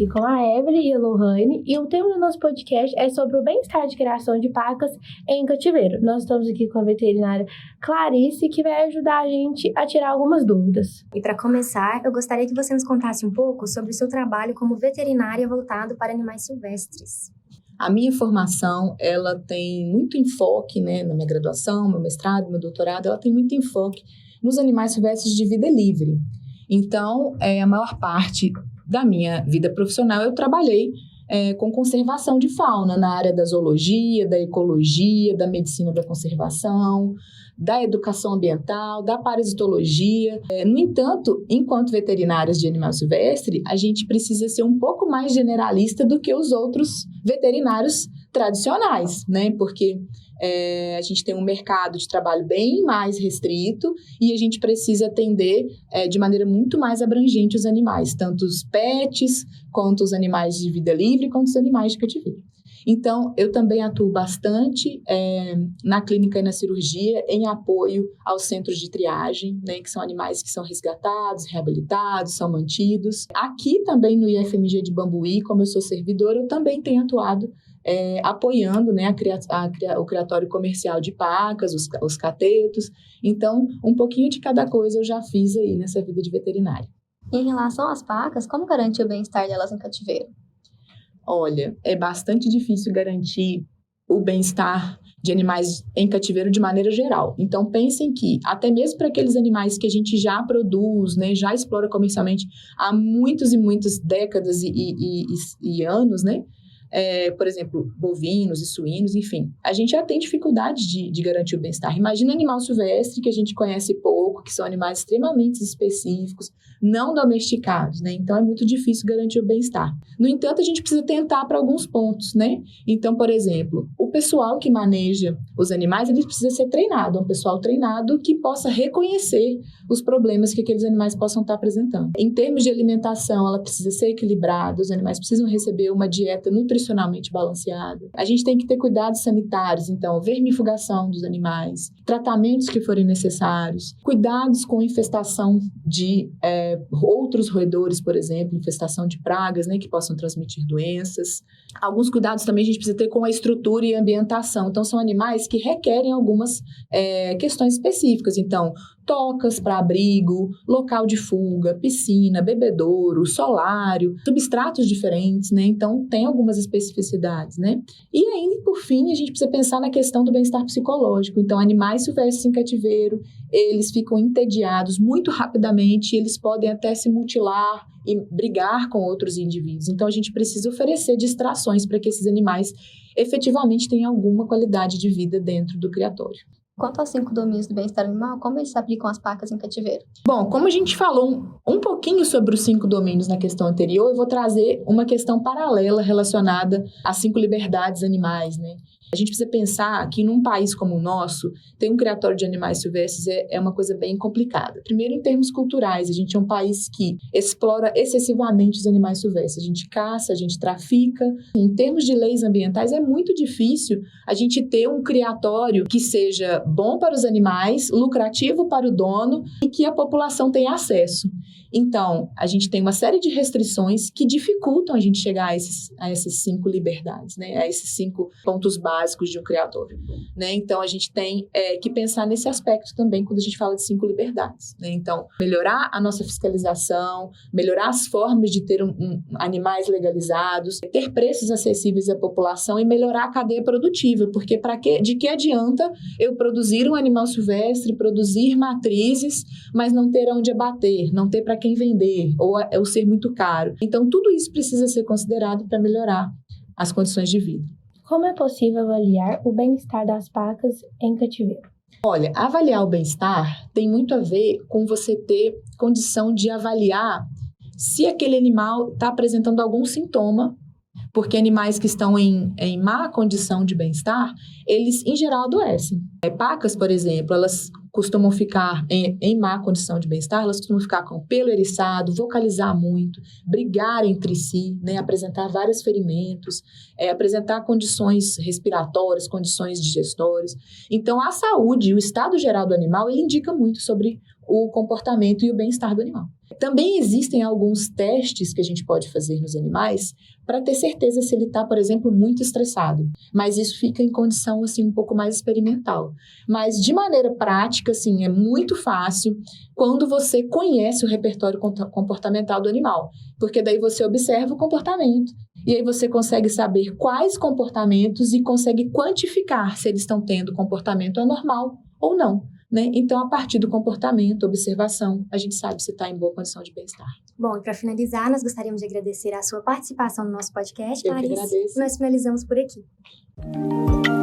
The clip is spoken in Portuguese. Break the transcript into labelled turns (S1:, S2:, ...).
S1: aqui com a Evelyn e a Lohane e o tema do nosso podcast é sobre o bem-estar de criação de pacas em cativeiro. Nós estamos aqui com a veterinária Clarice, que vai ajudar a gente a tirar algumas dúvidas.
S2: E para começar, eu gostaria que você nos contasse um pouco sobre o seu trabalho como veterinária voltado para animais silvestres.
S3: A minha formação, ela tem muito enfoque, né, na minha graduação, meu mestrado, meu doutorado, ela tem muito enfoque nos animais silvestres de vida livre. Então, a maior parte da minha vida profissional, eu trabalhei com conservação de fauna na área da zoologia, da ecologia, da medicina da conservação, da educação ambiental, da parasitologia. No entanto, enquanto veterinários de animal silvestre, a gente precisa ser um pouco mais generalista do que os outros veterinários tradicionais, né? Porque a gente tem um mercado de trabalho bem mais restrito e a gente precisa atender de maneira muito mais abrangente os animais, tanto os pets, quanto os animais de vida livre, quanto os animais de cativeiro. Então, eu também atuo bastante na clínica e na cirurgia em apoio aos centros de triagem, né, que são animais que são resgatados, reabilitados, são mantidos. Aqui também no IFMG de Bambuí, como eu sou servidora, eu também tenho atuado apoiando, né, o criatório comercial de pacas, os catetos. Então, um pouquinho de cada coisa eu já fiz aí nessa vida de veterinária.
S4: Em relação às pacas, como garantir o bem-estar delas em cativeiro?
S3: Olha, é bastante difícil garantir o bem-estar de animais em cativeiro de maneira geral. Então, pensem que, até mesmo para aqueles animais que a gente já produz, né, já explora comercialmente há muitas e muitas décadas e anos, né? Por exemplo, bovinos e suínos, enfim, a gente já tem dificuldade de garantir o bem-estar. Imagina animal silvestre que a gente conhece pouco, que são animais extremamente específicos, não domesticados, né? Então, é muito difícil garantir o bem-estar. No entanto, a gente precisa tentar para alguns pontos, né? Então, por exemplo, o pessoal que maneja os animais, ele precisa ser treinado, um pessoal treinado que possa reconhecer os problemas que aqueles animais possam estar apresentando. Em termos de alimentação, ela precisa ser equilibrada, os animais precisam receber uma dieta nutricionalmente balanceada. A gente tem que ter cuidados sanitários, então, vermifugação dos animais, tratamentos que forem necessários, cuidados com infestação de outros roedores, por exemplo, infestação de pragas, né, que possam transmitir doenças. Alguns cuidados também a gente precisa ter com a estrutura e a ambientação. Então, são animais que requerem algumas questões específicas. Então, tocas para abrigo, local de fuga, piscina, bebedouro, solário, substratos diferentes, né? Então, tem algumas especificidades, né? E aí, por fim, a gente precisa pensar na questão do bem-estar psicológico. Então, animais silvestres em cativeiro, eles ficam entediados muito rapidamente, eles podem até se mutilar e brigar com outros indivíduos. Então, a gente precisa oferecer distrações para que esses animais efetivamente tenham alguma qualidade de vida dentro do criatório.
S4: Quanto aos 5 domínios do bem-estar animal, como eles se aplicam às pacas em cativeiro?
S3: Bom, como a gente falou um pouquinho sobre os 5 domínios na questão anterior, eu vou trazer uma questão paralela relacionada às 5 liberdades animais, né? A gente precisa pensar que num país como o nosso, ter um criatório de animais silvestres é uma coisa bem complicada. Primeiro, em termos culturais, a gente é um país que explora excessivamente os animais silvestres. A gente caça, a gente trafica. Em termos de leis ambientais, é muito difícil a gente ter um criatório que seja bom para os animais, lucrativo para o dono e que a população tenha acesso. Então, a gente tem uma série de restrições que dificultam a gente chegar a essas 5 liberdades, né? A esses 5 pontos básicos de um criatório, né? Então, a gente tem que pensar nesse aspecto também quando a gente fala de 5 liberdades, né? Então, melhorar a nossa fiscalização, melhorar as formas de ter animais legalizados, ter preços acessíveis à população e melhorar a cadeia produtiva, porque de que adianta eu produzir um animal silvestre, produzir matrizes, mas não ter onde abater, não ter para quem vender, ou ser muito caro. Então, tudo isso precisa ser considerado para melhorar as condições de vida.
S1: Como é possível avaliar o bem-estar das pacas em cativeiro?
S3: Olha, avaliar o bem-estar tem muito a ver com você ter condição de avaliar se aquele animal está apresentando algum sintoma, porque animais que estão em má condição de bem-estar, eles, em geral, adoecem. Pacas, por exemplo, elas costumam ficar em má condição de bem-estar, elas costumam ficar com pelo eriçado, vocalizar muito, brigar entre si, né, apresentar vários ferimentos, apresentar condições respiratórias, condições digestórias. Então, a saúde, o estado geral do animal, ele indica muito sobre o comportamento e o bem-estar do animal. Também existem alguns testes que a gente pode fazer nos animais para ter certeza se ele está, por exemplo, muito estressado. Mas isso fica em condição, assim, um pouco mais experimental. Mas, de maneira prática, assim, é muito fácil quando você conhece o repertório comportamental do animal. Porque daí você observa o comportamento. E aí você consegue saber quais comportamentos e consegue quantificar se eles estão tendo comportamento anormal ou não. Né? Então, a partir do comportamento, observação, a gente sabe se está em boa condição de bem-estar.
S2: Bom, e para finalizar, nós gostaríamos de agradecer a sua participação no nosso podcast,
S3: Eu que
S2: Clarice.
S3: agradeço.
S2: Nós finalizamos por aqui.